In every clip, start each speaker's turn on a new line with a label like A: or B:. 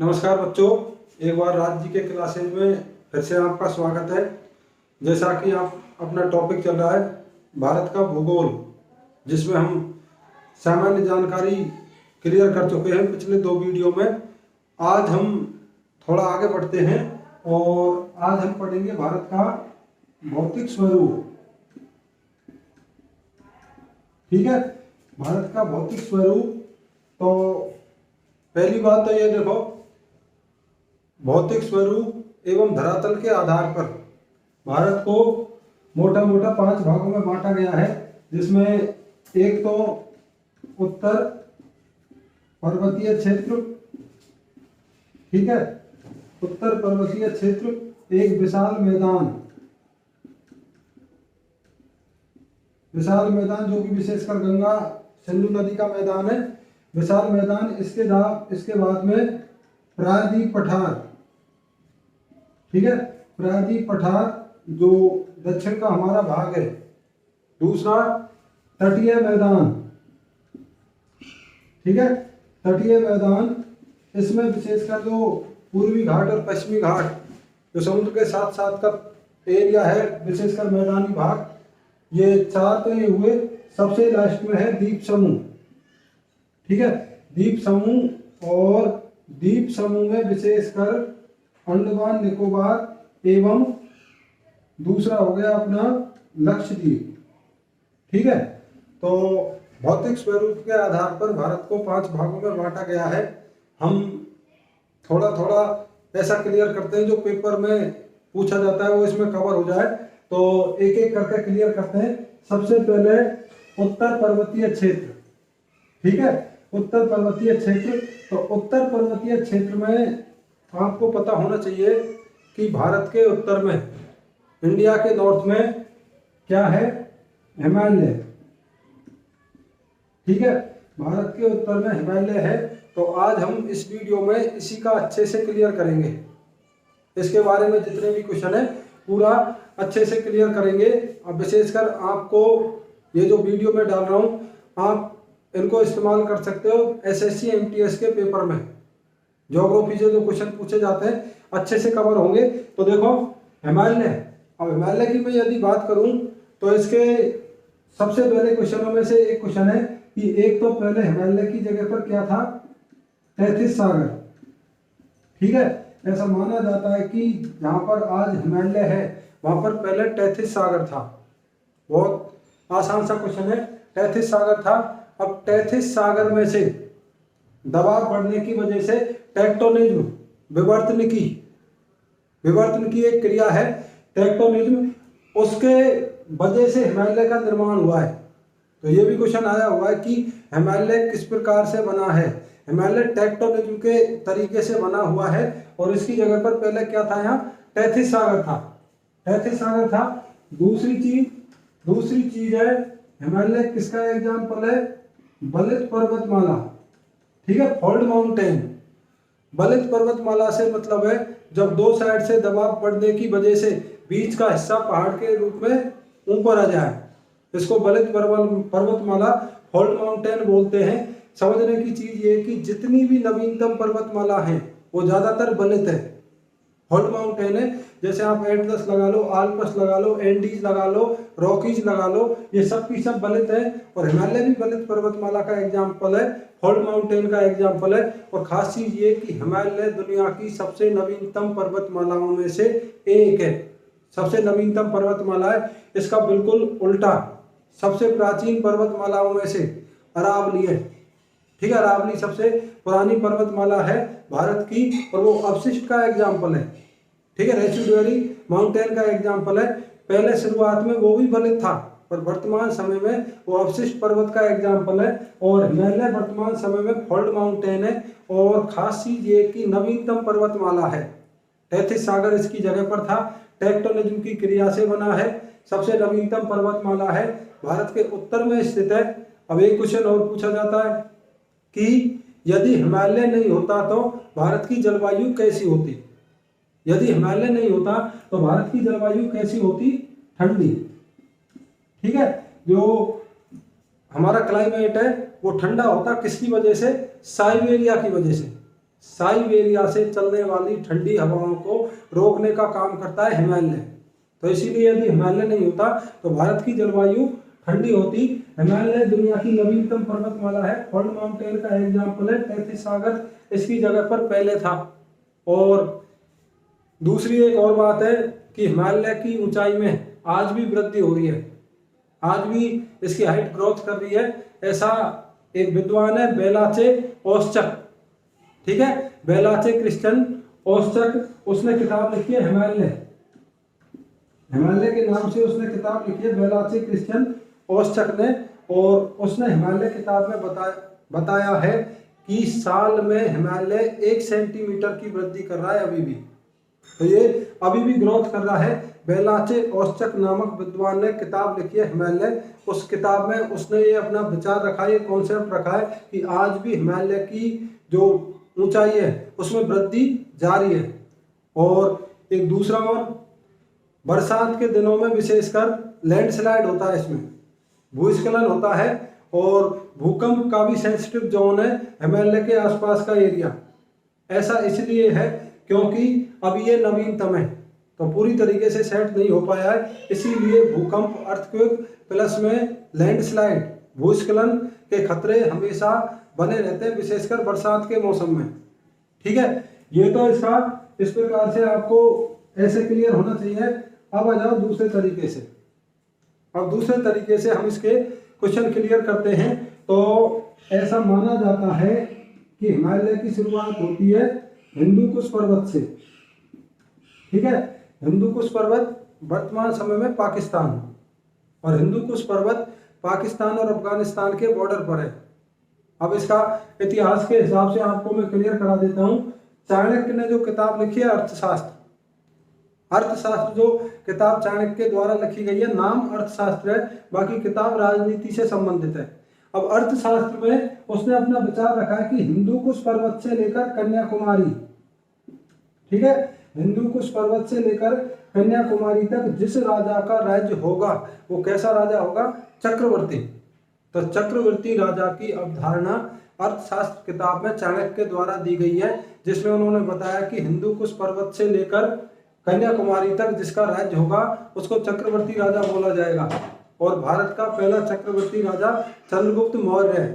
A: नमस्कार बच्चों, एक बार राज जी के क्लासेज में फिर से आपका स्वागत है। जैसा कि आप अपना टॉपिक चल रहा है भारत का भूगोल, जिसमें हम सामान्य जानकारी क्लियर कर चुके हैं पिछले 2 वीडियो में। आज हम थोड़ा आगे बढ़ते हैं और आज हम पढ़ेंगे भारत का भौतिक स्वरूप। ठीक है, भारत का भौतिक स्वरूप। तो पहली बात तो ये देखो, भौतिक स्वरूप एवं धरातल के आधार पर भारत को मोटा मोटा 5 भागों में बांटा गया है, जिसमें एक तो उत्तर पर्वतीय क्षेत्र, ठीक है, उत्तर पर्वतीय क्षेत्र, एक विशाल मैदान जो कि विशेषकर गंगा सिंधु नदी का मैदान है, विशाल मैदान। इसके बाद में प्रायद्वीप पठार, ठीक है, प्रायद्वीप पठार जो दक्षिण का हमारा भाग है। दूसरा तटीय मैदान, ठीक है, तटीय मैदान। इसमें विशेषकर जो पूर्वी घाट और पश्चिमी घाट जो समुद्र के साथ साथ का एरिया है, विशेषकर मैदानी भाग, ये 4 तो ये हुए। सबसे लास्ट में है द्वीप समूह, ठीक है, द्वीप समूह। और द्वीप समूह में विशेषकर अंडमान निकोबार एवं दूसरा हो गया अपना लक्षद्वीप, ठीक है। तो भौतिक स्वरूप के आधार पर भारत को 5 भागों में बांटा गया है। हम थोड़ा थोड़ा ऐसा क्लियर करते हैं जो पेपर में पूछा जाता है वो इसमें कवर हो जाए, तो एक एक करके क्लियर करते हैं। सबसे पहले उत्तर पर्वतीय क्षेत्र, ठीक है, उत्तर पर्वतीय क्षेत्र। तो उत्तर पर्वतीय क्षेत्र में आपको पता होना चाहिए कि भारत के उत्तर में, इंडिया के नॉर्थ में क्या है, हिमालय, ठीक है, भारत के उत्तर में हिमालय है। तो आज हम इस वीडियो में इसी का अच्छे से क्लियर करेंगे। इसके बारे में जितने भी क्वेश्चन है पूरा अच्छे से क्लियर करेंगे। अब विशेषकर आपको ये जो वीडियो में डाल रहा हूँ, आप इनको इस्तेमाल कर सकते हो एसएससी एमटीएस के पेपर में। ज्योग्राफी से जो क्वेश्चन पूछे जाते हैं अच्छे से कवर होंगे। तो देखो हिमालय, अब हिमालय की मैं यदि बात करूं तो इसके सबसे पहले क्वेश्चनों में से एक क्वेश्चन है कि एक तो पहले हिमालय की जगह पर क्या था, तैथिस सागर, ठीक है। ऐसा माना जाता है कि जहां पर आज हिमालय है वहां पर पहले तैथिस सागर था। बहुत आसान सा क्वेश्चन है, तैथिस सागर था। अब तैथिस सागर में से दबाव बढ़ने की वजह से टेक्टोनिज्म, विवर्तन की एक क्रिया है टेक्टोनिज्म, उसके वजह से हिमालय का निर्माण हुआ है। तो ये भी क्वेश्चन आया हुआ है कि हिमालय किस प्रकार से बना है। हिमालय टेक्टोनिज्म के तरीके से बना हुआ है और इसकी जगह पर पहले क्या था, यहाँ तैथिस सागर था, तैथिस सागर था। दूसरी चीज है, हिमालय किसका एग्जाम्पल है, बलित पर्वतमाला, ठीक है, फोल्ड माउंटेन। बलित पर्वतमाला से मतलब है जब 2 साइड से दबाव पड़ने की वजह से बीच का हिस्सा पहाड़ के रूप में ऊपर आ जाए, इसको बलित पर्वतमाला, फोल्ड माउंटेन बोलते हैं। समझने की चीज ये कि जितनी भी नवीनतम पर्वतमाला है वो ज्यादातर बलित है, फोल्ड माउंटेन है। जैसे आप एटलस लगा लो, आल्प्स लगा लो, एंडीज लगा लो, रॉकीज लगा लो, ये सब की सब बलित है। और हिमालय भी बलित पर्वतमाला का एग्जाम्पल है, फोल्ड माउंटेन का एग्जाम्पल है। और खास चीज ये कि हिमालय दुनिया की सबसे नवीनतम पर्वतमालाओं में से एक है, सबसे नवीनतम पर्वतमाला है। इसका बिल्कुल उल्टा सबसे प्राचीन पर्वतमालाओं में से अरावली है, ठीक है, अरावली सबसे पुरानी पर्वतमाला है भारत की और वो अवशिष्ट का एग्जाम्पल है, ठीक है, रेसिडुअरी माउंटेन का एग्जाम्पल है। पहले शुरुआत में वो भी बलित था पर वर्तमान समय में वो अवशिष्ट पर्वत का एग्जाम्पल है। और हिमालय वर्तमान समय में फोल्ड माउंटेन है। और खास चीज ये कि नवीनतम पर्वतमाला है, तैथिस सागर इसकी जगह पर था, टेक्टोनिज्म की क्रिया से बना है, सबसे नवीनतम पर्वतमाला है, भारत के उत्तर में स्थित है। अब एक क्वेश्चन और पूछा जाता है कि यदि हिमालय नहीं होता तो भारत की जलवायु कैसी होती। यदि हिमालय नहीं होता तो भारत की जलवायु कैसी होती, ठंडी, ठीक है। जो हमारा क्लाइमेट है वो ठंडा होता, किसकी वजह से, साइबेरिया की वजह से। साइबेरिया से चलने वाली ठंडी हवाओं को रोकने का काम करता है हिमालय। तो इसीलिए यदि हिमालय नहीं होता तो भारत की जलवायु ठंडी होती। हिमालय दुनिया की नवीनतम पर्वतमाला है। फोल्ड माउंटेन का एग्जाम्पल है। तैतीस सागर इसकी जगह पर पहले था। और दूसरी एक और बात है कि हिमालय की ऊंचाई में आज भी वृद्धि हो रही है, आज भी इसकी हाइट ग्रोथ कर रही है। ऐसा एक विद्वान है बेलाचे ओस्चक, ठीक है, बेलाचे क्रिश्चियन ओस्चक, उसने किताब लिखी है हिमालय, हिमालय के नाम से उसने किताब लिखी है बेलाचे क्रिश्चियन ओस्चक ने। और उसने हिमालय किताब में बताया है कि साल में हिमालय 1 सेंटीमीटर की वृद्धि कर रहा है अभी भी। तो ये अभी भी ग्रोथ कर रहा है। बेलाचे ओस्चक नामक विद्वान ने किताब लिखी है हिमालय। उस किताब में उसने ये अपना विचार रखा है, ये कॉन्सेप्ट रखा है कि आज भी हिमालय की जो ऊंचाई है उसमें वृद्धि जारी है। और एक दूसरा और, बरसात के दिनों में विशेषकर लैंडस्लाइड होता है, इसमें भूस्खलन होता है और भूकंप का भी सेंसिटिव जोन है हिमालय के आसपास का एरिया। ऐसा इसलिए है क्योंकि अभी ये नवीनतम है तो पूरी तरीके से सेट नहीं हो पाया है, इसीलिए भूकंप, अर्थक्वेक प्लस में लैंडस्लाइड, भूस्खलन के खतरे हमेशा बने रहते हैं, विशेषकर बरसात के मौसम में। ठीक है, ये तो इसका इस प्रकार से आपको ऐसे क्लियर होना चाहिए। अब आ जाओ दूसरे तरीके से। अब दूसरे तरीके से हम इसके क्वेश्चन क्लियर करते हैं। तो ऐसा माना जाता है कि हिमालय की शुरुआत होती है हिंदू कुश पर्वत से। ठीक है, हिंदू कुश पर्वत वर्तमान समय में पाकिस्तान, और हिंदू कुश पर्वत पाकिस्तान और अफगानिस्तान के बॉर्डर पर है। अब इसका इतिहास के हिसाब से आपको मैं क्लियर करा देता हूं। चाणक्य ने जो किताब लिखी है अर्थशास्त्र, अर्थशास्त्र जो किताब चाणक्य के द्वारा लिखी गई है, नाम अर्थशास्त्र है, बाकी किताब राजनीति से संबंधित है। अब अर्थशास्त्र में उसने अपना विचार रखा है कि हिंदू कुश पर्वत से लेकर कन्याकुमारी, ठीक है, हिंदू कुश पर्वत से लेकर कन्याकुमारी तक जिस राजा का राज्य होगा वो कैसा राजा होगा? चक्रवर्ती। तो चक्रवर्ती राजा की अवधारणा अर्थशास्त्र किताब में चाणक्य के द्वारा दी गई है, जिसमें उन्होंने बताया कि हिंदू कुश पर्वत से लेकर कन्याकुमारी तक जिसका राज्य होगा उसको चक्रवर्ती राजा बोला जाएगा। और भारत का पहला चक्रवर्ती राजा चंद्रगुप्त मौर्य है।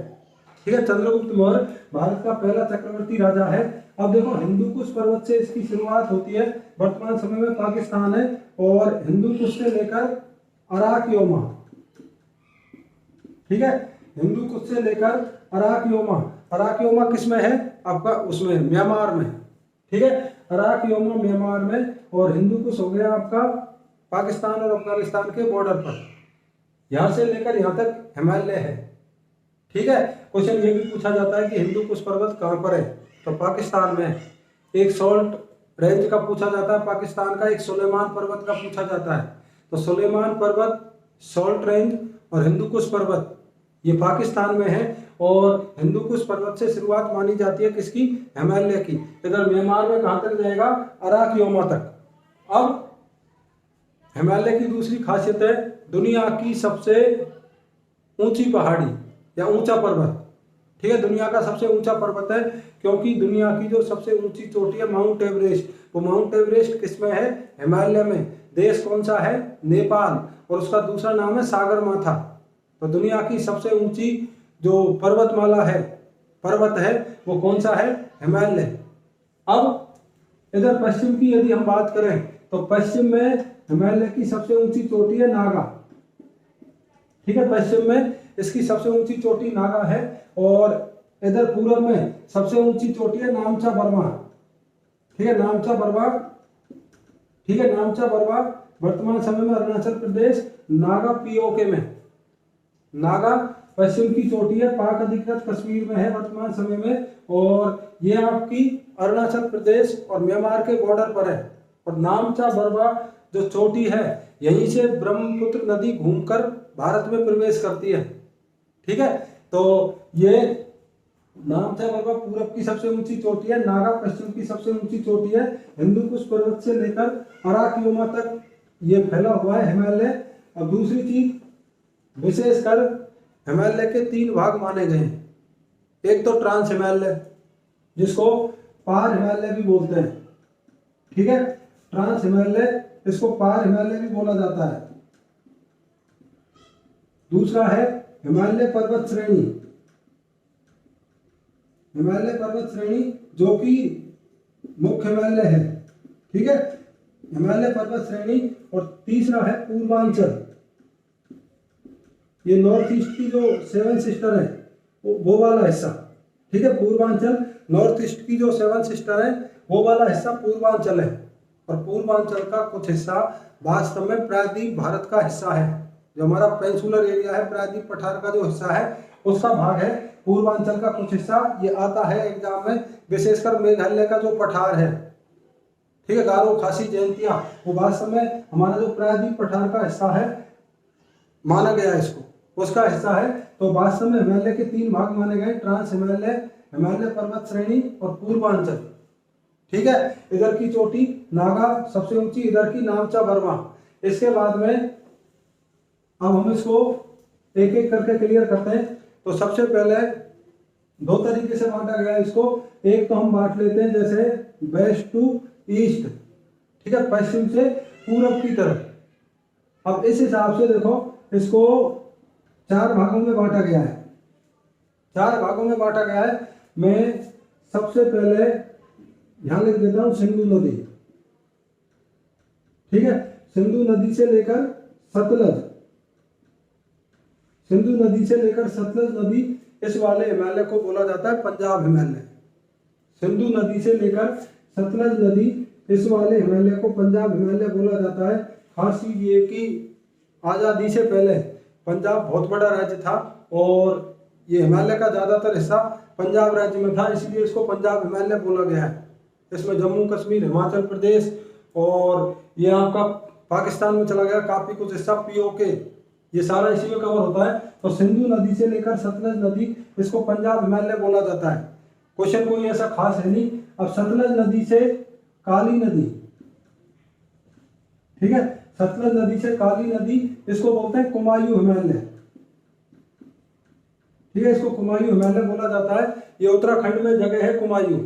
A: ठीक है, चंद्रगुप्त मौर्य भारत का पहला चक्रवर्ती राजा है। अब देखो, हिंदू कुश पर्वत से इसकी शुरुआत होती है, वर्तमान समय में पाकिस्तान है, और हिंदू कुश से लेकर अराकयोमा, ठीक है, हिंदू कुश से लेकर अराकयोमा, अराकयोमा किसमें है आपका? उसमें म्यांमार में। ठीक है, अराकयोमा म्यांमार में, और हिंदू कुश हो गया आपका पाकिस्तान और अफगानिस्तान के बॉर्डर पर। यहां से लेकर यहां तक हिमालय है। ठीक है, क्वेश्चन ये भी पूछा जाता है कि हिंदू कुश पर्वत कहां पर है? तो पाकिस्तान में। एक सॉल्ट रेंज का पूछा जाता है पाकिस्तान का, एक सुलेमान पर्वत का पूछा जाता है। तो सुलेमान पर्वत, सॉल्ट रेंज और हिंदू कुश पर्वत ये पाकिस्तान में है। और हिंदू कुश पर्वत से शुरुआत मानी जाती है किसकी? हिमालय की। इधर म्यांमार में कहां तक जाएगा? अराकयोमा तक। अब हिमालय की दूसरी खासियत है दुनिया की सबसे ऊंची पहाड़ी या ऊंचा पर्वत। ठीक है, दुनिया का सबसे ऊंचा पर्वत है, क्योंकि दुनिया की जो सबसे ऊंची चोटी है माउंट एवरेस्ट, वो माउंट एवरेस्ट किसमें है? हिमालय में। देश कौन सा है? नेपाल। और उसका दूसरा नाम है सागरमाथा। तो दुनिया की सबसे ऊंची जो पर्वतमाला है, पर्वत है, वो कौन सा है? हिमालय। अब इधर पश्चिम की यदि हम बात करें तो पश्चिम में हिमालय की सबसे ऊंची चोटी है नागा। ठीक है, पश्चिम में इसकी सबसे ऊंची चोटी नागा है। और इधर पूर्व में सबसे ऊंची चोटी है नामचा बर्मा। ठीक है, नामचा बर्मा, ठीक है, नामचा बर्मा वर्तमान समय में अरुणाचल प्रदेश नागा पीओके में। नागा पश्चिम की चोटी है, पाक अधिकृत कश्मीर में है वर्तमान समय में, और ये आपकी अरुणाचल प्रदेश और म्यांमार के बॉर्डर पर है। और नामचा बर्मा जो चोटी है यहीं से ब्रह्मपुत्र नदी घूमकर भारत में प्रवेश करती है। ठीक है, तो ये नामचा बर्मा पूरब की सबसे ऊंची चोटी है, नागा पश्चिम की सबसे ऊंची चोटी है। हिंदू कुश पर्वत से लेकर अराकयोमा तक ये फैला हुआ है हिमालय। अब दूसरी चीज, विशेषकर हिमालय के 3 भाग माने गए हैं। एक तो ट्रांस हिमालय, जिसको पार हिमालय भी बोलते हैं, ठीक है, ट्रांस हिमालय, इसको पार हिमालय भी बोला जाता है। दूसरा है हिमालय पर्वत श्रेणी, हिमालय पर्वत श्रेणी जो कि मुख्य हिमालय है, ठीक है, हिमालय पर्वत श्रेणी। और तीसरा है पूर्वांचल, ये नॉर्थ ईस्ट की जो 7 सिस्टर है वो वाला हिस्सा, ठीक है, पूर्वांचल, नॉर्थ ईस्ट की जो 7 सिस्टर है वो वाला हिस्सा पूर्वांचल है। और पूर्वांचल का कुछ हिस्सा वास्तव में प्रायद्वीप भारत का हिस्सा है, जो हमारा पेंसुलर एरिया है, प्रायद्वीप पठार का जो हिस्सा है उसका भाग है पूर्वांचल का कुछ हिस्सा। ये आता है एग्जाम में, विशेषकर मेघालय का जो पठार है, ठीक है, गारो, खासी, जयंतिया, वो वास्तव में हमारा जो प्रायद्वीप पठार का हिस्सा है माना गया है, इसको उसका हिस्सा है। तो वास्तव में हिमालय के 3 भाग माने गए, ट्रांस हिमालय, हिमालय पर्वत श्रेणी और पूर्वांचल, ठीक है। इधर की चोटी नागा सबसे ऊंची, इधर की नामचा बर्मा। इसके बाद में अब हम इसको एक एक करके क्लियर करते हैं। तो सबसे पहले 2 तरीके से बांटा गया है इसको। एक तो हम बांट लेते हैं जैसे वेस्ट टू ईस्ट, ठीक है, पश्चिम से पूरब की तरफ। अब इस हिसाब से देखो, इसको 4 भागों में बांटा गया है, 4 भागों में बांटा गया है। मैं सबसे पहले यहां लिख देता हूं सिंधु नदी, ठीक है, सिंधु नदी से लेकर सतलज, सिंधु नदी से लेकर सतलज नदी, इस वाले हिमालय को बोला जाता है पंजाब हिमालय। सिंधु नदी से लेकर सतलज नदी, इस वाले हिमालय को पंजाब हिमालय बोला जाता है। खास चीज ये कि आजादी से पहले पंजाब बहुत बड़ा राज्य था और ये हिमालय का ज्यादातर हिस्सा पंजाब राज्य में था, इसलिए इसको पंजाब हिमालय बोला गया है। इसमें जम्मू कश्मीर, हिमाचल प्रदेश और ये आपका पाकिस्तान में चला गया काफी कुछ हिस्सा, पीओके, ये सारा इसी में कवर होता है। तो सिंधु नदी से लेकर सतलज नदी, इसको पंजाब हिमालय बोला जाता है। क्वेश्चन कोई ऐसा खास है नहीं। अब सतलज नदी से काली नदी, ठीक है, सतलज नदी से काली नदी, इसको बोलते हैं कुमायूं हिमालय, ठीक है, इसको कुमायूं हिमालय बोला जाता है। ये उत्तराखंड में जगह है कुमायूं,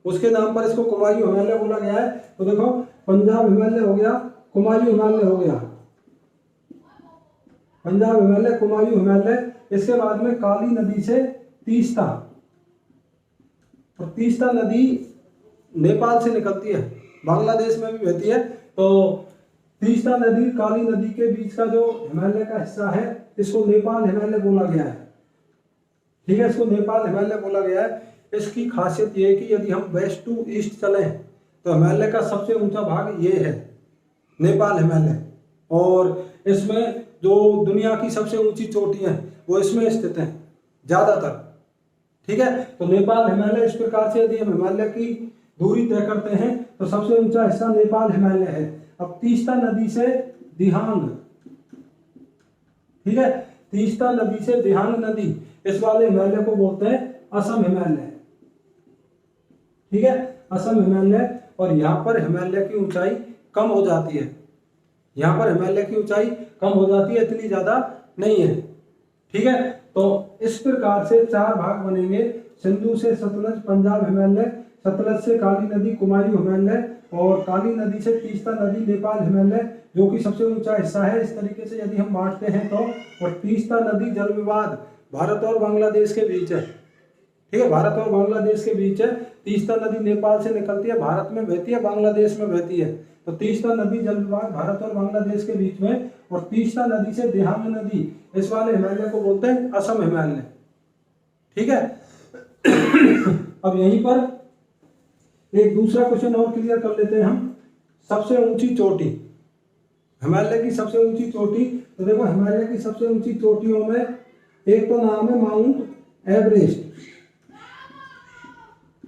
A: उसके नाम पर इसको कुमायूं हिमालय बोला गया है। तो देखो, पंजाब हिमालय हो गया, कुमायूं हिमालय हो गया, पंजाब हिमालय, कुमायूं हिमालय। इसके बाद में काली नदी से तीस्ता, और तीस्ता नदी नेपाल से निकलती है, बांग्लादेश में भी बहती है। तो तीस्ता नदी, काली नदी के बीच का जो हिमालय का हिस्सा है, इसको नेपाल हिमालय बोला गया है, ठीक है, इसको नेपाल हिमालय बोला गया है। इसकी खासियत ये है कि यदि हम वेस्ट टू ईस्ट चलें तो हिमालय का सबसे ऊंचा भाग ये है, नेपाल हिमालय, और इसमें जो दुनिया की सबसे ऊंची चोटियां हैं वो इसमें स्थित हैं ज्यादातर, ठीक है। तो नेपाल हिमालय, इस प्रकार से यदि हम हिमालय की दूरी तय करते हैं तो सबसे ऊंचा हिस्सा नेपाल हिमालय है। अब तीस्ता नदी से दिहांग, ठीक है, तीस्ता नदी से दिहांग नदी, इस वाले हिमालय को बोलते हैं असम हिमालय, ठीक है, असम हिमालय। और यहाँ पर हिमालय की ऊंचाई कम हो जाती है, यहाँ पर हिमालय की ऊंचाई कम हो जाती है, इतनी ज्यादा नहीं है, ठीक है। तो इस प्रकार से 4 भाग बनेंगे, सिंधु से सतलज पंजाब हिमालय, सतलज से काली नदी कुमायूं हिमालय, और काली नदी से तीस्ता नदी नेपाल हिमालय, जो कि सबसे ऊंचा हिस्सा है। इस तरीके से यदि हम बांटते हैं तो, और तीस्ता नदी जल विवाद भारत और बांग्लादेश के बीच है, ठीक है, भारत और बांग्लादेश के बीच है। तीस्ता नदी नेपाल से निकलती है, भारत में बहती है, बांग्लादेश में बहती है। तो तीस्ता नदी जल विवाद भारत और बांग्लादेश के बीच में, और तीस्ता नदी से दिहांग नदी, इस वाले हिमालय को बोलते हैं असम हिमालय, ठीक है। अब यहीं पर एक दूसरा क्वेश्चन और क्लियर कर लेते हैं हम। सबसे ऊंची चोटी, हिमालय की सबसे ऊंची चोटी। तो देखो, हिमालय की सबसे ऊंची चोटियों में एक तो नाम है माउंट एवरेस्ट,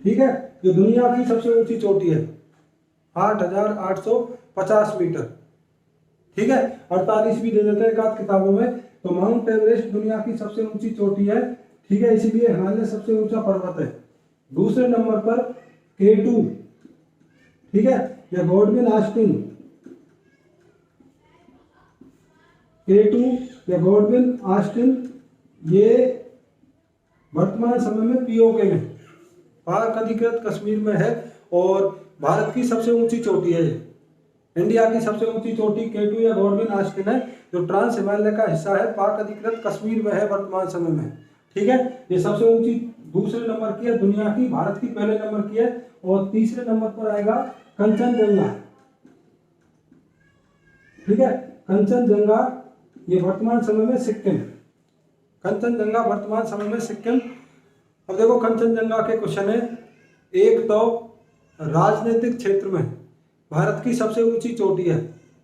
A: ठीक है, जो दुनिया की सबसे ऊंची चोटी है, 8,850 मीटर, ठीक है, 48 भी दे देते हैं एक आध किताबों में। तो माउंट एवरेस्ट दुनिया की सबसे ऊंची चोटी है, ठीक है, इसीलिए हिमालय सबसे ऊंचा पर्वत है। दूसरे नंबर पर K2, ठीक है, या गॉडविन ऑस्टिन, K2 या गॉडविन ऑस्टिन, ये वर्तमान समय में पीओके में, पाक अधिकृत कश्मीर में है और भारत की सबसे ऊंची चोटी है ये। इंडिया की सबसे ऊंची चोटी K2 या गॉडविन आस्टिन है, जो ट्रांस हिमालय का हिस्सा है, पाक अधिकृत कश्मीर में है वर्तमान समय में। ठीक है, ये सबसे ऊंची दूसरे नंबर की है दुनिया की, भारत की पहले नंबर की है। और तीसरे नंबर पर आएगा कंचनजंगा। ठीक है, कंचनजंगा ये वर्तमान समय में सिक्किम, कंचनजंगा वर्तमान समय में सिक्किम। अब देखो कंचनजंगा के क्वेश्चन है। एक तो राजनीतिक क्षेत्र में भारत की सबसे ऊंची चोटी है,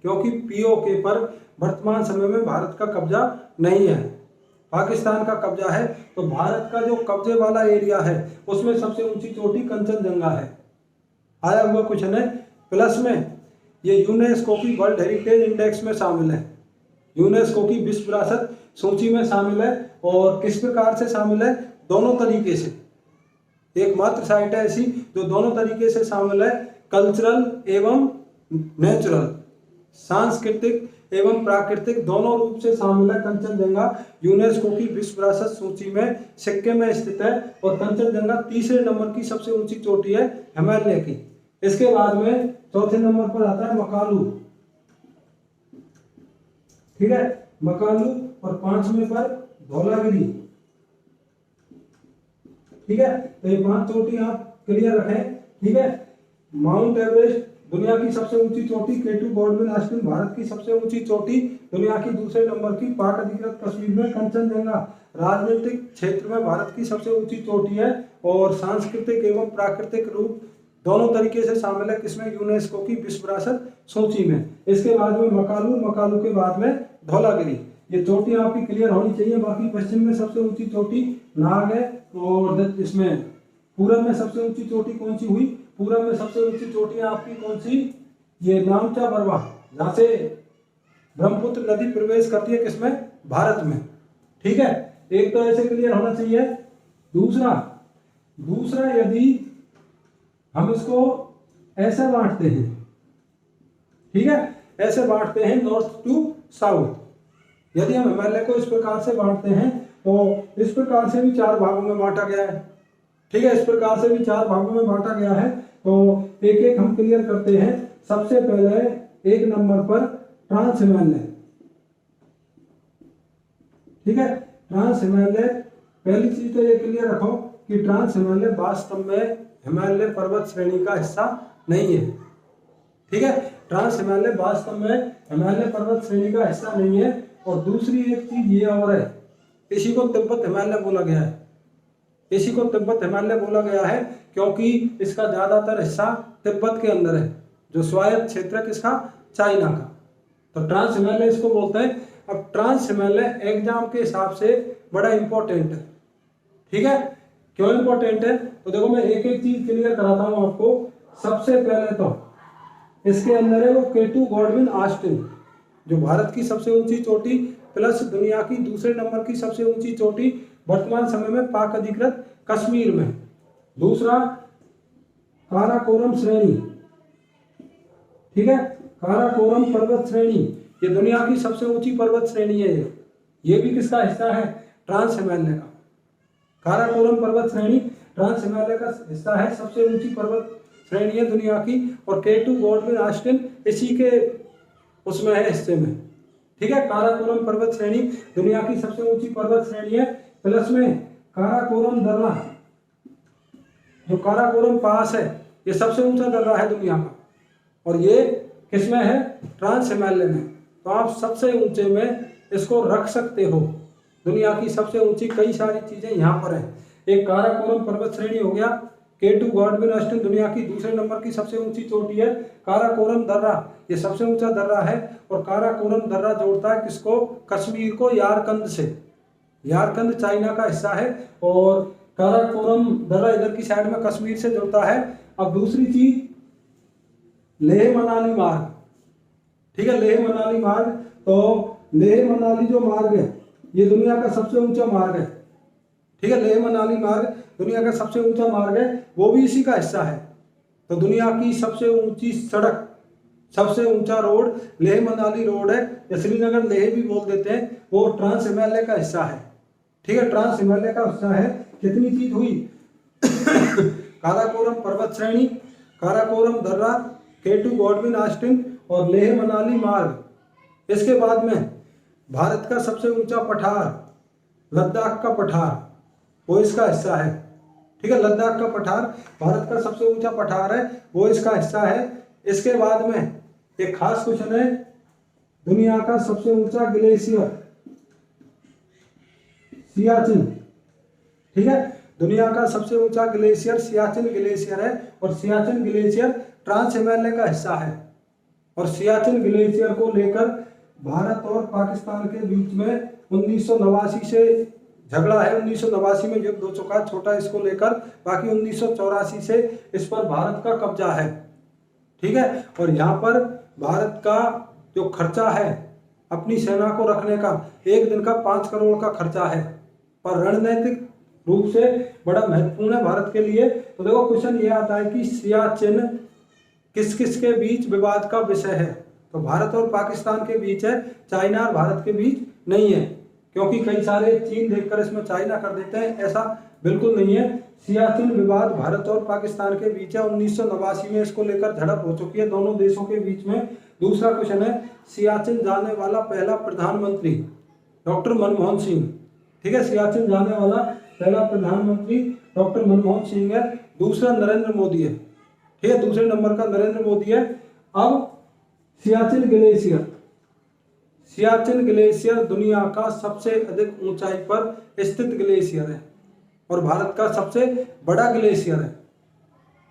A: क्योंकि POK पर वर्तमान समय में भारत का कब्जा नहीं है, पाकिस्तान का कब्जा है। तो भारत का जो कब्जे वाला एरिया है उसमें सबसे ऊंची चोटी कंचनजंगा है। आया हुआ क्वेश्चन है। प्लस में ये यूनेस्को की वर्ल्ड हेरिटेज इंडेक्स में शामिल है, यूनेस्को की विश्व विरासत सूची में शामिल है। और किस प्रकार से शामिल है? दोनों तरीके से। एकमात्र साइट है ऐसी जो दोनों तरीके से शामिल है, कल्चरल एवं नेचुरल, सांस्कृतिक एवं प्राकृतिक दोनों रूप से शामिल है कंचनजंगा। यूनेस्को की विश्व विरासत सूची में सिक्किम में स्थित है और कंचनजंगा तीसरे नंबर की सबसे ऊंची चोटी है हिमालय की। इसके बाद में चौथे नंबर पर आता है मकालू। ठीक है, मकालू। और पांचवें पर धौलागिरी। ठीक है, तो ये 5 चोटी आप क्लियर रखें। ठीक है, माउंट एवरेस्ट दुनिया की सबसे ऊंची चोटी, K2 गॉडविन आस्टिन भारत की सबसे ऊंची चोटी, दुनिया की दूसरे नंबर की पाक अधिकृत कश्मीर में कंचनजंगा राजनीतिक क्षेत्र में भारत की सबसे ऊंची चोटी है और सांस्कृतिक एवं प्राकृतिक रूप दोनों तरीके से शामिल है किसमें? यूनेस्को की विश्व विरासत सूची में। इसके बाद में मकालू, मकालू के बाद में धौलागिरी। ये चोटी आपकी क्लियर होनी चाहिए। बाकी पश्चिम में सबसे ऊंची चोटी नाग है और इसमें पूरब में सबसे ऊंची चोटी कौन सी हुई? पूरब में सबसे ऊंची चोटी आपकी कौन सी? ये नामचा बरवा, जहां से ब्रह्मपुत्र नदी प्रवेश करती है किसमें? भारत में। ठीक है, एक तो ऐसे क्लियर होना चाहिए। दूसरा यदि हम इसको ऐसे बांटते हैं, ठीक है, ऐसे बांटते हैं नॉर्थ टू साउथ। यदि हम हिमालय को इस प्रकार से बांटते हैं तो इस प्रकार से भी 4 भागों में बांटा गया है। ठीक है, इस प्रकार से भी 4 भागों में बांटा गया है। तो एक एक हम क्लियर करते हैं। सबसे पहले एक नंबर पर ट्रांस हिमालय। ठीक है, ट्रांस हिमालय, पहली चीज तो ये क्लियर रखो कि ट्रांस हिमालय वास्तव में हिमालय पर्वत श्रेणी का हिस्सा नहीं है। ठीक है, ट्रांस हिमालय वास्तव में हिमालय पर्वत श्रेणी का हिस्सा नहीं है। और दूसरी एक चीज ये और है, इसी को तिब्बत हिमालय बोला गया है। इसी को तिब्बत हिमालय बोला गया है क्योंकि इसका ज्यादातर हिस्सा तिब्बत के अंदर है, जो स्वायत्त क्षेत्र है किसका? चाइना का। तो ट्रांस हिमालय इसको बोलते हैं। अब ट्रांस हिमालय एग्जाम के हिसाब से बड़ा इंपॉर्टेंट है। ठीक है, क्यों इंपॉर्टेंट है? तो देखो मैं एक एक चीज क्लियर कराता हूं आपको। सबसे पहले तो इसके अंदर है वो K2 गॉडविन आस्टिन, जो भारत की सबसे ऊंची चोटी प्लस दुनिया की दूसरे नंबर की सबसे ऊंची चोटी वर्तमान समय में पाक अधिकृत कश्मीर में। दूसरा काराकोरम श्रेणी। ठीक है, काराकोरम पर्वत श्रेणी, ये दुनिया की सबसे ऊंची पर्वत श्रेणी है। ये भी किसका हिस्सा है? ट्रांस हिमालय का। काराकोरम पर्वत श्रेणी ट्रांस हिमालय का हिस्सा है, सबसे ऊंची पर्वत श्रेणी है दुनिया की। और K2 गॉडविन आस्टिन इसी के उसमें है, हिस्से में। ठीक है, काराकोरम पर्वत श्रेणी दुनिया की सबसे ऊंची पर्वत श्रेणी है। प्लस में काराकोरम दर्रा, जो काराकोरम पास है, ये सबसे ऊंचा दर्रा है दुनिया का और ये किसमें है? ट्रांस हिमालय में। तो आप सबसे ऊंचे में इसको रख सकते हो। दुनिया की सबसे ऊंची कई सारी चीजें यहाँ पर है। एक काराकोरम पर्वत श्रेणी हो गया, K2 गॉडविन आस्टिन दुनिया की दूसरे नंबर की सबसे ऊंची चोटी है। काराकोरम दर्रा ये सबसे ऊंचा दर्रा है और काराकोरम दर्रा जोड़ता है किसको? कश्मीर को यारकंद से। यारकंद चाइना का हिस्सा है और काराकोरम दर्रा इधर की साइड में कश्मीर से जुड़ता है। अब दूसरी चीज लेह मनाली मार्ग। ठीक है, लेह मनाली मार्ग, तो लेह मनाली जो मार्ग है ये दुनिया का सबसे ऊंचा मार्ग है। ठीक है, लेह मनाली मार्ग दुनिया का सबसे ऊंचा मार्ग है, वो भी इसी का हिस्सा है। तो दुनिया की सबसे ऊंची सड़क, सबसे ऊंचा रोड लेह मनाली रोड है, या श्रीनगर लेह भी बोल देते हैं, वो ट्रांस हिमालय का हिस्सा है। ठीक है, ट्रांस हिमालय का हिस्सा है। कितनी चीज हुई? काराकोरम पर्वत श्रेणी, काराकोरम दर्रा, K2 गॉडविन ऑस्टिन और लेह मनाली मार्ग। इसके बाद में भारत का सबसे ऊंचा पठार लद्दाख का पठार, वो इसका हिस्सा है। ठीक है, लद्दाख का पठार भारत का सबसे ऊंचा पठार है, वो इसका हिस्सा है। इसके बाद में एक खास क्वेश्चन है, दुनिया का सबसे ऊंचा ग्लेशियर सियाचिन। ठीक है, दुनिया का सबसे ऊंचा ग्लेशियर सियाचिन ग्लेशियर है और सियाचिन ग्लेशियर ट्रांस हिमालय का हिस्सा है। और सियाचिन ग्लेशियर को लेकर भारत और पाकिस्तान के बीच में 1989 से झगड़ा है। 1989 में युद्ध हो चुका है छोटा इसको लेकर, बाकी 1984 से इस पर भारत का कब्जा है। ठीक है, और यहाँ पर भारत का जो खर्चा है अपनी सेना को रखने का, एक दिन का 5 करोड़ का खर्चा है, पर रणनीतिक रूप से बड़ा महत्वपूर्ण है भारत के लिए। तो देखो क्वेश्चन ये आता है कि सियाचिन किस किस के बीच विवाद का विषय है। तो भारत और पाकिस्तान के बीच है, चाइना और भारत के बीच नहीं है, क्योंकि कई सारे चीन देखकर इसमें चाइना कर देते हैं, ऐसा बिल्कुल नहीं है। सियाचिन विवाद भारत और पाकिस्तान के बीच है, 1989 में इसको लेकर झड़प हो चुकी है दोनों देशों के बीच में। दूसरा क्वेश्चन है, सियाचिन जाने वाला पहला प्रधानमंत्री डॉक्टर मनमोहन सिंह। ठीक है, सियाचिन जाने वाला पहला प्रधानमंत्री डॉक्टर मनमोहन सिंह है। दूसरा नरेंद्र मोदी है। ठीक है, दूसरे नंबर का नरेंद्र मोदी है। अब सियाचिन ग्लेशियर, सियाचिन ग्लेशियर दुनिया का सबसे अधिक ऊंचाई पर स्थित ग्लेशियर है और भारत का सबसे बड़ा ग्लेशियर है।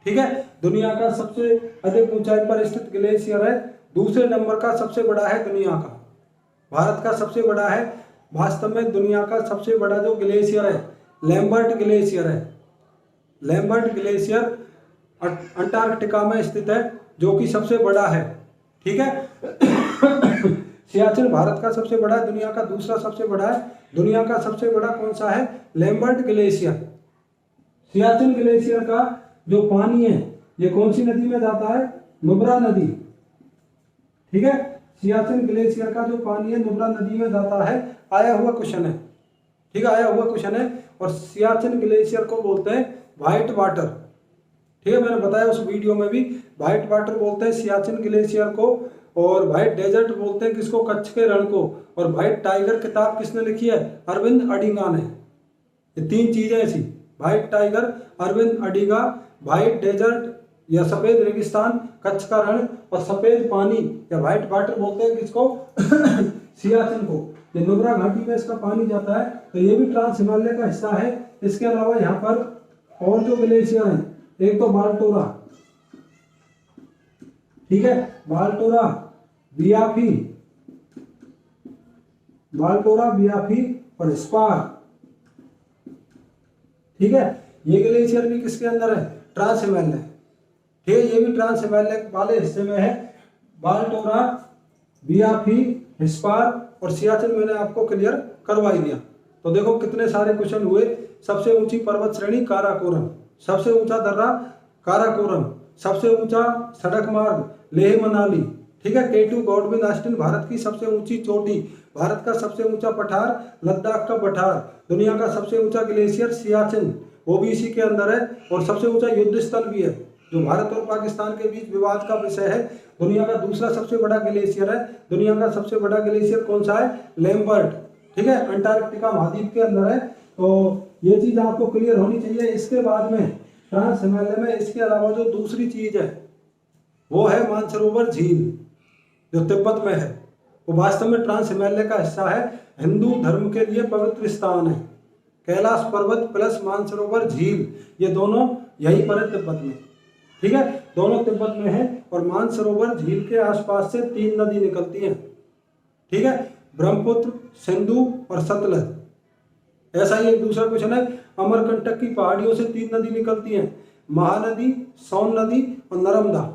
A: ठीक है, दुनिया का सबसे अधिक ऊंचाई पर स्थित ग्लेशियर है। दूसरे नंबर का सबसे बड़ा है दुनिया का, भारत का सबसे बड़ा है। वास्तव में दुनिया का सबसे बड़ा जो ग्लेशियर है लैम्बर्ट ग्लेशियर है। लैम्बर्ट ग्लेशियर अंटार्कटिका में स्थित है, जो कि सबसे बड़ा है। ठीक है, सियाचिन भारत का सबसे बड़ा है, दुनिया का दूसरा सबसे बड़ा है। दुनिया का सबसे बड़ा कौन सा है? Lambert glacier. सियाचिन ग्लेशियर का जो पानी है ये कौन सी नदी में जाता है? नुब्रा नदी। ठीक है, सियाचिन ग्लेशियर का जो पानी है नुब्रा नदी में जाता है। आया हुआ क्वेश्चन है। ठीक है, आया हुआ क्वेश्चन है। और सियाचिन ग्लेशियर को बोलते हैं व्हाइट वाटर। ठीक है, मैंने बताया उस वीडियो में भी, व्हाइट वाटर बोलते हैं सियाचिन ग्लेशियर को, और व्हाइट डेजर्ट बोलते हैं किसको? कच्छ के रण को। और व्हाइट टाइगर किताब किसने लिखी है? अरविंद अडिगा ने। ये तीन चीजें ऐसी, white tiger, Arvind Adiga, white desert या सफेद रेगिस्तान, कच्छ का रण, और सफेद पानी या व्हाइट वाटर बोलते हैं किसको? सियाचिन को। ये नुब्रा घाटी में इसका पानी जाता है, तो ये भी ट्रांस हिमालय का हिस्सा है। इसके अलावा यहाँ पर और जो ग्लेशियर हैं, एक तो बाल्टोरा, ठीक है, बाल्टोरा, बियाफी, बाल्टोरा, बियाफी और स्पार। ठीक है, ये ग्लेशियर भी किसके अंदर है? ट्रांस हिमालय। ठीक है, ये भी ट्रांस हिमालय वाले हिस्से में है। बाल्टोरा, बियाफी, स्पार और सियाचिन मैंने आपको क्लियर करवा ही दिया। तो देखो कितने सारे क्वेश्चन हुए। सबसे ऊंची पर्वत श्रेणी काराकोरम, सबसे ऊंचा दर्रा काराकोरम, सबसे ऊंचा सड़क मार्ग लेह मनाली। ठीक है, K2 गॉडविन ऑस्टिन, भारत की सबसे ऊंची चोटी, भारत का सबसे ऊंचा पठार लद्दाख का पठार, दुनिया का सबसे ऊंचा ग्लेशियर सियाचिन, वो भी इसी के अंदर है। और सबसे ऊंचा युद्ध स्थल भी है जो भारत और पाकिस्तान के बीच विवाद का विषय है। दुनिया का दूसरा सबसे बड़ा ग्लेशियर है। दुनिया का सबसे बड़ा ग्लेशियर कौन सा है? लैम्बर्ट। ठीक है, अंटार्कटिका महाद्वीप के अंदर है। तो ये चीज आपको क्लियर होनी चाहिए। इसके बाद में ट्रांस हिमालय में इसके अलावा जो दूसरी चीज है वो है मानसरोवर झील, जो तिब्बत में है। वो वास्तव में ट्रांस हिमालय का हिस्सा है, हिंदू धर्म के लिए पवित्र स्थान है। कैलाश पर्वत प्लस मानसरोवर झील, ये दोनों यहीं पर है तिब्बत में। ठीक है, दोनों तिब्बत में है। और मानसरोवर झील के आसपास से 3 नदी निकलती हैं। ठीक है, ब्रह्मपुत्र, सिंधु और सतलज। ऐसा ही एक दूसरा क्वेश्चन है, अमरकंटक की पहाड़ियों से 3 नदी निकलती हैं, महानदी, सोन नदी और नर्मदा।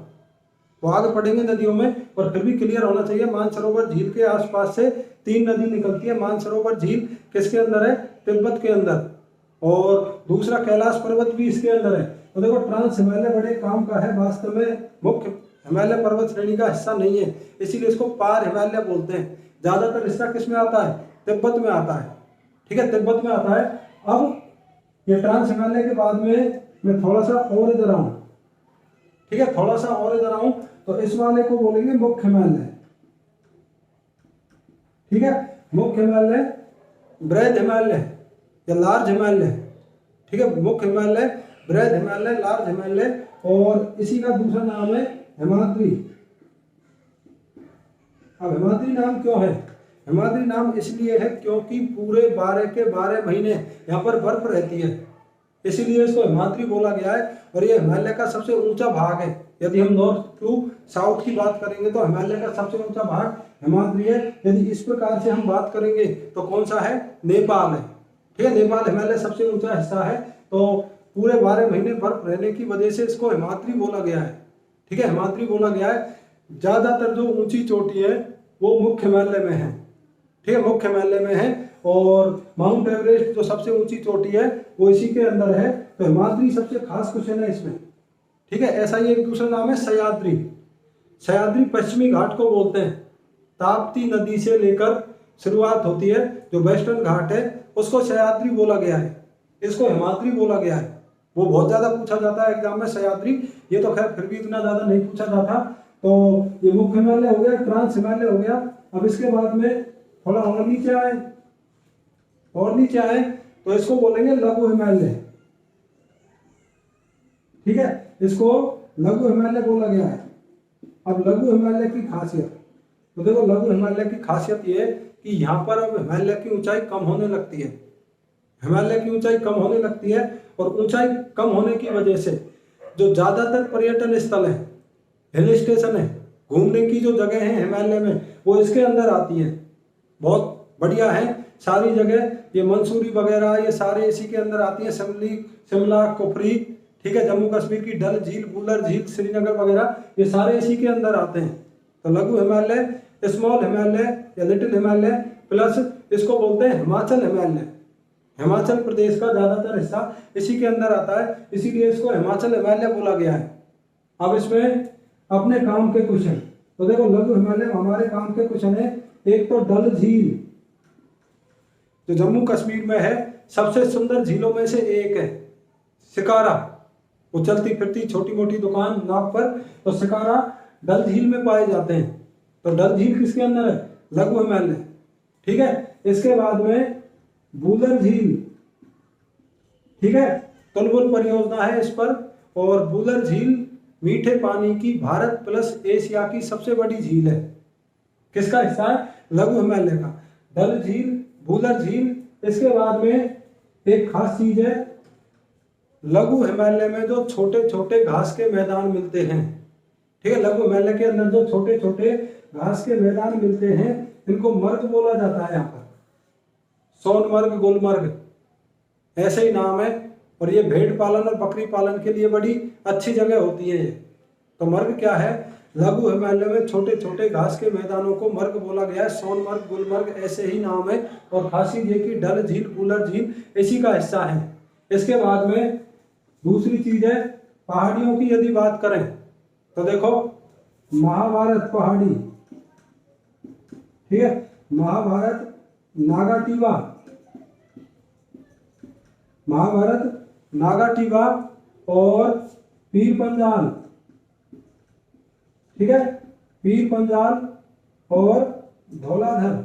A: वो आगे पढ़ेंगे नदियों में, और फिर भी क्लियर होना चाहिए। मानसरोवर झील के आसपास से 3 नदी निकलती है। मानसरोवर झील किसके अंदर है? तिब्बत के अंदर। और दूसरा कैलाश पर्वत भी इसके अंदर है। तो देखो ट्रांस हिमालय बड़े काम का है, वास्तव में मुख्य हिमालय पर्वत श्रेणी का हिस्सा नहीं है, इसीलिए इसको पार हिमालय बोलते हैं। ज्यादातर हिस्सा किस में आता है? तिब्बत में आता है। ठीक है, तिब्बत में आता है। अब ये ट्रांस हिमालय के बाद में मैं थोड़ा सा और इधर आऊं, ठीक है, थोड़ा सा और इधर आऊं तो इस वाले को बोलेंगे मुख्य हिमालय, ठीक है, मुख्य हिमालय, बृहद हिमालय या लार्ज हिमालय, ठीक है, मुख्य हिमालय, बृहद हिमालय, लार्ज हिमालय, और इसी का दूसरा नाम है हिमाद्री। अब हिमाद्री नाम क्यों है? हिमाद्री नाम इसलिए है क्योंकि पूरे 12 के 12 महीने यहाँ पर बर्फ रहती है, इसीलिए इसको हिमाद्री बोला गया है। और ये हिमालय का सबसे ऊंचा भाग है। यदि हम नॉर्थ टू साउथ की बात करेंगे तो हिमालय का सबसे ऊंचा भाग हिमाद्री है। यदि इस प्रकार से हम बात करेंगे तो कौन सा है? नेपाल है, ठीक है, नेपाल हिमालय सबसे ऊंचा हिस्सा है। तो पूरे 12 महीने बर्फ रहने की वजह से इसको हिमाद्री बोला गया है, ठीक है, हिमाद्री बोला गया है। ज्यादातर जो ऊंची चोटी है वो मुख्य हिमालय में है, ठीक है, मुख्य हिमालय में है। और माउंट एवरेस्ट जो सबसे ऊंची चोटी है वो इसी के अंदर है। तो हिमाद्री सबसे खास क्वेश्चन है इसमें, ठीक है। ऐसा ही एक दूसरा नाम है सह्याद्री। सह्याद्री पश्चिमी घाट को बोलते हैं। ताप्ती नदी से लेकर शुरुआत होती है, जो वेस्टर्न घाट है उसको सह्याद्री बोला गया है, इसको हिमाद्री बोला गया है। वो बहुत ज्यादा पूछा जाता है एग्जाम में सह्याद्री, ये तो खैर फिर भी इतना ज्यादा नहीं पूछा जाता। तो ये मुख्य हिमालय हो गया, ट्रांस हिमालय हो गया। अब इसके बाद में थोड़ा और नीचे आए, और नीचे आए तो इसको बोलेंगे लघु हिमालय, ठीक है, इसको लघु हिमालय बोला गया है। अब लघु हिमालय की खासियत, तो देखो लघु हिमालय की खासियत ये है कि यहाँ पर अब हिमालय की ऊंचाई कम होने लगती है, हिमालय की ऊंचाई कम होने लगती है। और ऊंचाई कम होने की वजह से जो ज्यादातर पर्यटन स्थल है, हिल स्टेशन है, घूमने की जो जगह है हिमालय में, वो इसके अंदर आती है। बहुत बढ़िया है सारी जगह, ये मंसूरी वगैरह ये सारे इसी के अंदर आती है। शिमला, कुफरी, ठीक है, जम्मू कश्मीर की डल झील, बुलर झील, श्रीनगर वगैरह ये सारे इसी के अंदर आते हैं। तो लघु हिमालय, स्मॉल हिमालय या लिटिल हिमालय, प्लस इसको बोलते हैं हिमाचल हिमालय। हिमाचल प्रदेश का ज्यादातर हिस्सा इसी के अंदर आता है, इसीलिए इसको हिमाचल हिमालय बोला गया है। अब इसमें अपने काम के क्वेश्चन, तो देखो लघु हिमालय हमारे काम के क्वेश्चन है। एक तो डल झील जो जम्मू कश्मीर में है, सबसे सुंदर झीलों में से एक है। शिकारा, वो चलती फिरती छोटी मोटी दुकान नाव पर, तो शिकारा डल झील में पाए जाते हैं। तो डल झील किसके अंदर है? लघु हिमालय, ठीक है। इसके बाद में बुलर झील, ठीक है, तुलबुल परियोजना है इस पर। और बुलर झील मीठे पानी की भारत प्लस एशिया की सबसे बड़ी झील है। किसका हिस्सा है? लघु हिमालय का। डल झील, बुलर झील। इसके बाद में एक खास चीज है, लघु हिमालय में जो छोटे छोटे घास के मैदान मिलते हैं, ठीक है, लघु हिमालय के अंदर जो छोटे छोटे घास के मैदान मिलते हैं, इनको मर्ग बोला जाता है। यहाँ पर सोनमर्ग, गुलमर्ग ऐसे ही नाम है। और ये भेड़ पालन और बकरी पालन के लिए बड़ी अच्छी जगह होती है ये। तो मर्ग क्या है? लघु हिमालय में छोटे छोटे घास के मैदानों को मर्ग बोला गया है। सोनमर्ग, गुलमर्ग ऐसे ही नाम है। और खासी ये कि डल झील, बुलर झील इसी का हिस्सा है। इसके बाद में दूसरी चीज है, पहाड़ियों की यदि बात करें तो देखो महाभारत पहाड़ी, ठीक है, महाभारत, नागाटीवा, महाभारत, नागाटीवा और पीर पंजाल, ठीक है, पीर पंजाल और धौलाधर,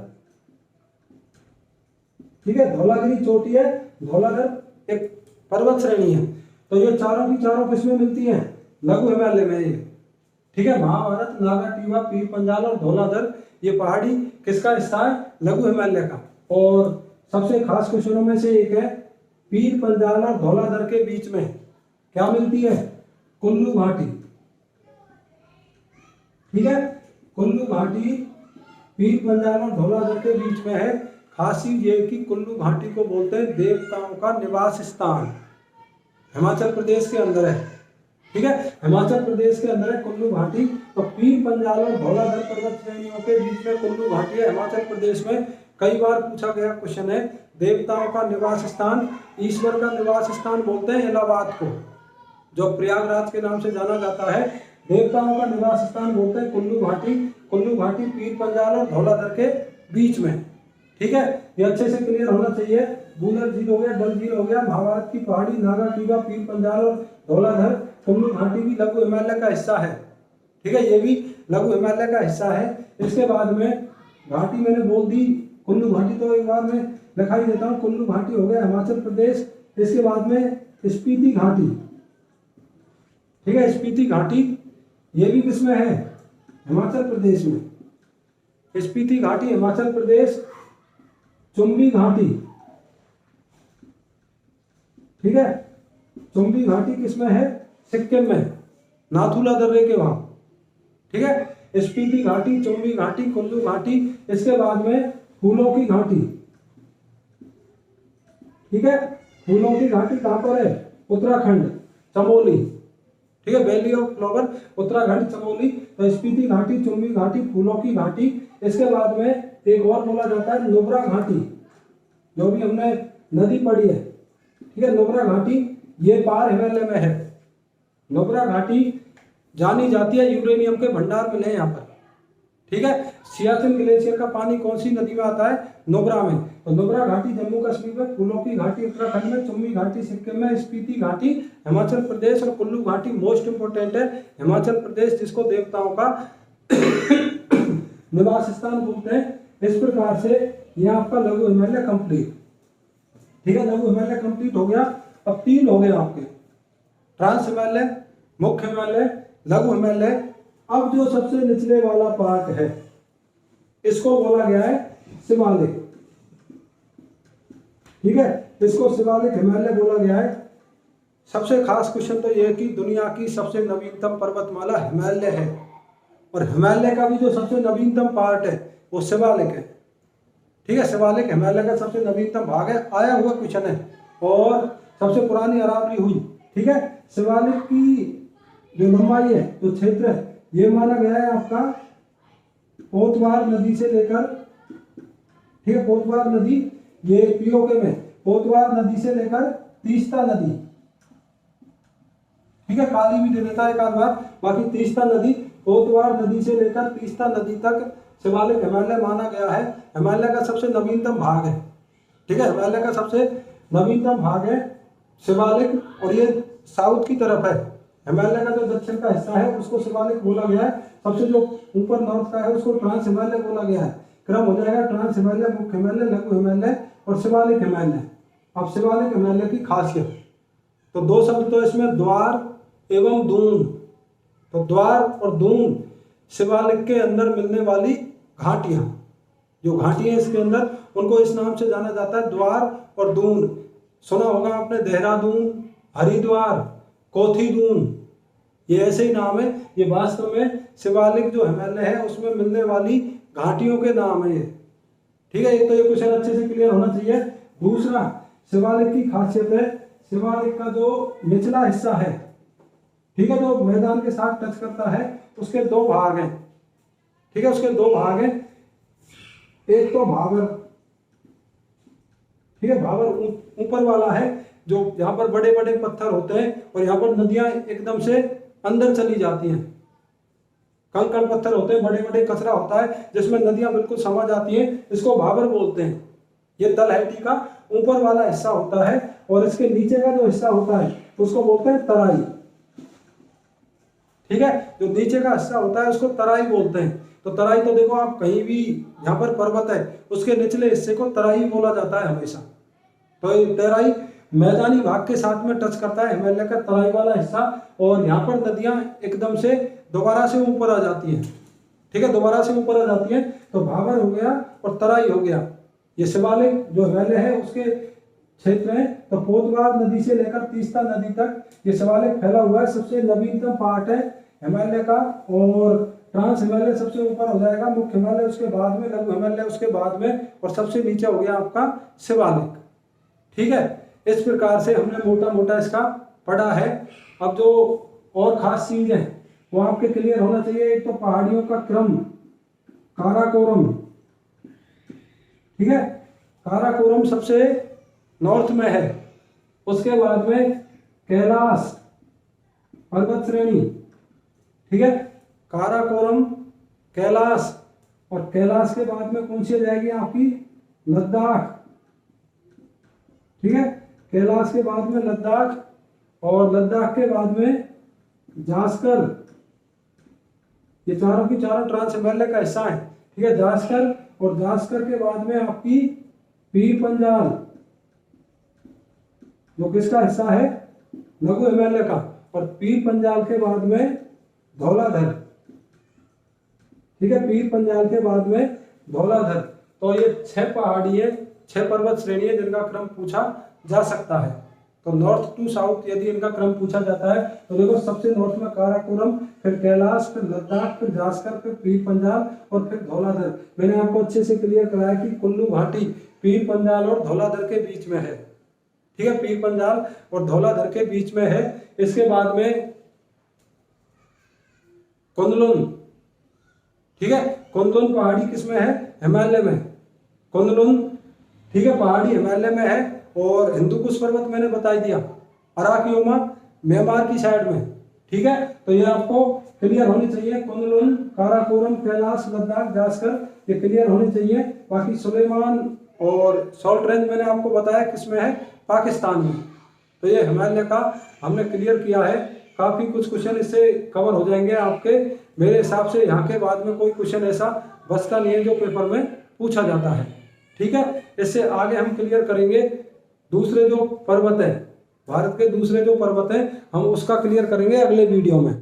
A: ठीक है, धौलागिरी चोटी है, धौलाधर एक पर्वत श्रेणी है। तो ये चारों की चारों किसमें मिलती हैं? लघु हिमालय में ये, ठीक है। महाभारत, नागाटीवा, पीर पंजाल और धौलाधर ये पहाड़ी किसका हिस्सा है? लघु हिमालय का। और सबसे खास क्वेश्चनों में से एक है, पीर पंजाल और धौलाधर के बीच में क्या मिलती है? कुल्लू घाटी, ठीक है, कुल्लू घाटी पीर पंजाल और धौलाधर के बीच में है। खासी ये कि कुल्लू घाटी को बोलते हैं देवताओं का निवास स्थान, हिमाचल प्रदेश के अंदर है, ठीक है, हिमाचल प्रदेश के अंदर है कुल्लू घाटी। तो पीर पंजाल और धौलाधर पर्वत श्रेणियों के बीच में कुल्लू घाटी है, हिमाचल प्रदेश में। कई बार पूछा गया क्वेश्चन है, देवताओं का निवास स्थान, ईश्वर का निवास स्थान बोलते हैं इलाहाबाद को, जो प्रयागराज के नाम से जाना जाता है। देवताओं का निवास स्थान बोलते हैं कुल्लू घाटी। कुल्लू घाटी पीर पंजाल और धौलाधर के बीच में, ठीक है, ये अच्छे से क्लियर होना चाहिए। बूंदर झील हो गया, डल झील हो गया, महाभारत की पहाड़ी, नागा टीबा, पीर पंजाल और धौलाधर, कुल्लू घाटी भी लघु हिमालय का हिस्सा है। ठीक है, ये भी लघु हिमालय का हिस्सा है। इसके बाद में घाटी मैंने बोल दी, कुल्लू घाटी तो एक बार मैं दिखाई देता हूँ। कुल्लू घाटी हो गया हिमाचल प्रदेश। इसके बाद में स्पीति घाटी, ठीक है, स्पीति घाटी ये भी किसमें है? हिमाचल प्रदेश में। स्पीति घाटी हिमाचल प्रदेश। चुंबी घाटी, ठीक है, चुंबी घाटी किसमें है? सिक्किम में, नाथुला दर्रे के वहां। ठीक है, स्पीति घाटी, चुंबी घाटी, कुल्लू घाटी। इसके बाद में फूलों की घाटी, ठीक है, फूलों की घाटी कहां पर है? उत्तराखंड, चमोली। ठीक है, valley of flower, Uttarakhand, Chamoli. तो स्पीति घाटी, चुंबी घाटी, फूलों की घाटी। इसके बाद में एक और बोला जाता है नुब्रा घाटी, जो भी हमने नदी पढ़ी है। ठीक है, नुब्रा घाटी ये पार हिमालय में है। नुब्रा घाटी जानी जाती है, यूरेनियम के भंडार मिले यहाँ पर। ठीक है, सियाचिन ग्लेशियर का पानी कौन सी नदी में आता है? नुब्रा में। तो नुब्रा घाटी जम्मू कश्मीर में, फूलों की घाटी उत्तराखंड में, चुंबी घाटी सिक्किम में, स्पीति घाटी हिमाचल प्रदेश और कुल्लू घाटी मोस्ट इंपोर्टेंट है हिमाचल प्रदेश, जिसको देवताओं का निवास स्थान बोलते हैं। इस प्रकार से यह आपका लघु हिमालय कंप्लीट। ठीक है, लघु हिमालय कंप्लीट हो गया। अब 3 हो गए आपके, ट्रांस हिमालय, मुख्य हिमालय, लघु हिमालय। अब जो सबसे निचले वाला पार्ट है इसको बोला गया है शिवालिक। ठीक है, इसको शिवालिक हिमालय बोला गया है। सबसे खास क्वेश्चन तो यह है कि दुनिया की सबसे नवीनतम पर्वतमाला हिमालय है, और हिमालय का भी जो सबसे नवीनतम पार्ट है वो शिवालिक है। ठीक है, शिवालिक हिमालय का सबसे नवीनतम भाग है, आया हुआ क्वेश्चन है, और सबसे पुरानी अरावली हुई। ठीक है, शिवालिक की जो लंबाई है, जो क्षेत्र है, ये माना गया है आपका पोतवार नदी से लेकर, ठीक है, पोतवार नदी ये पीओके में, पोतवार नदी से लेकर तीस्ता नदी। ठीक है, काली भी दे देता है एक आध बार, बाकी तीस्ता नदी, पोतवार नदी से लेकर तीस्ता नदी तक शिवालिक हिमालय माना गया है। हिमालय का सबसे नवीनतम भाग है। ठीक है, हिमालय का सबसे नवीनतम भाग है शिवालिक, और ये साउथ की तरफ है। हिमालय का जो दक्षिण का हिस्सा है उसको शिवालिक बोला गया है। सबसे जो ऊपर नॉर्थ का है उसको ट्रांस हिमालय बोला गया है। क्रम हो जाएगा ट्रांस हिमालय, मुख्य हिमालय, लघु हिमालय और शिवालिक हिमालय। अब शिवालिक हिमालय की खासियत, तो 2 शब्द तो इसमें, द्वार एवं दून। तो द्वार और दून शिवालिक के अंदर मिलने वाली घाटियां, जो घाटियां इसके अंदर, उनको इस नाम से जाना जाता है, द्वार और दून। सुना होगा आपने देहरादून, हरिद्वार, कोथीदून, ये ऐसे ही नाम है। ये वास्तव में शिवालिक जो हिमालय है उसमें मिलने वाली घाटियों के नाम है ये। ठीक है, तो ये क्वेश्चन अच्छे से क्लियर होना चाहिए। दूसरा, शिवालिक की खासियत है, शिवालिक का जो निचला हिस्सा है, ठीक है, जो मैदान के साथ टच करता है, उसके 2 भाग हैं। ठीक है, उसके 2 भाग हैं। एक तो भावर, ठीक है, भावर ऊपर वाला है, जो यहाँ पर बड़े बड़े पत्थर होते हैं और यहाँ पर नदियां एकदम से अंदर चली जाती हैं। कंकड़ पत्थर होते हैं, बड़े बड़े कचरा होता है जिसमें नदियां बिल्कुल समा जाती हैं, इसको भावर बोलते हैं। ये तलहटी का ऊपर वाला हिस्सा होता है, और इसके नीचे का जो हिस्सा होता है उसको बोलते हैं तराई। ठीक है, जो नीचे का हिस्सा होता है उसको तराई बोलते हैं। तो तराई तो देखो आप कहीं भी, यहाँ पर पर्वत है उसके निचले हिस्से को तराई बोला जाता है हमेशा। तो ये तराई मैदानी भाग के साथ में टच करता है हिमालय का तराई वाला हिस्सा, और यहाँ पर नदियां एकदम से दोबारा से ऊपर आ जाती हैं। ठीक है, दोबारा से ऊपर आ जाती हैं। तो भावर हो गया और तराई हो गया, ये शिवालिक जो हिमालय है उसके क्षेत्र है। तो पोतवार नदी से लेकर तीस्ता नदी तक ये शिवालिक फैला हुआ है। सबसे नवीनतम पार्ट है हिमालय का, और ट्रांस हिमालय सबसे ऊपर हो जाएगा, मुख्य हिमालय उसके बाद में, लघु हिमालय उसके बाद में, और सबसे नीचे हो गया आपका शिवालिक। ठीक है, इस प्रकार से हमने मोटा मोटा इसका पढ़ा है। अब जो और खास चीज है वो आपके क्लियर होना चाहिए। एक तो पहाड़ियों का क्रम, काराकोरम। ठीक है, काराकोरम सबसे नॉर्थ में है, उसके बाद में कैलाश पर्वत श्रेणी। ठीक है, काराकोरम, कैलाश, और कैलाश के बाद में कौन सी आ जाएगी आपकी? लद्दाख, ठीक है, कैलाश के बाद में लद्दाख, और लद्दाख के बाद में जास्कर। ये चारों की चारों ट्रांस हिमालय का हिस्सा है, ठीक है, जास्कर, और जास्कर के बाद में आपकी पीर पंजाल, जो किसका हिस्सा है, लघु हिमालय का, और पीर पंजाल के बाद में धौलाधर, ठीक है, पीर पंजाल के बाद में धौलाधर। तो ये 6 पहाड़ी है, 6 पर्वत श्रेणी है जिनका क्रम पूछा जा सकता है। तो नॉर्थ टू साउथ यदि इनका क्रम पूछा जाता है तो देखो, सबसे नॉर्थ में काराकोरम, फिर कैलाश, फिर लद्दाख, फिर जास्कर, फिर पीर पंजाल और फिर धौलाधर। मैंने आपको अच्छे से क्लियर कराया कि कुल्लू घाटी पीर पंजाल और धौलाधर के बीच में है, ठीक है, पीर पंजाल और धौलाधर के बीच में है। इसके बाद में कुंदलुन, ठीक है, कुंदलुन पहाड़ी किसमें है, हिमालय में, कुंदलुन, ठीक है, पहाड़ी हिमालय में है। और हिंदुकुश पर्वत मैंने बता दिया, अराकियोमा म्यांमार की साइड में, ठीक है। तो ये आपको क्लियर होनी चाहिए, कुंदलुन, काराकोरम, कैलाश, लद्दाख, जास्कर, ये क्लियर होनी चाहिए। बाकी सुलेमान और सॉल्ट रेंज मैंने आपको बताया किसमें है, पाकिस्तान में। तो ये हिमालय का हमने क्लियर किया है। काफ़ी कुछ क्वेश्चन इससे कवर हो जाएंगे आपके, मेरे हिसाब से यहाँ के बाद में कोई क्वेश्चन ऐसा बचता नहीं है जो पेपर में पूछा जाता है, ठीक है। इससे आगे हम क्लियर करेंगे दूसरे जो पर्वत है, भारत के दूसरे जो पर्वत हैं, हम उसका क्लियर करेंगे अगले वीडियो में।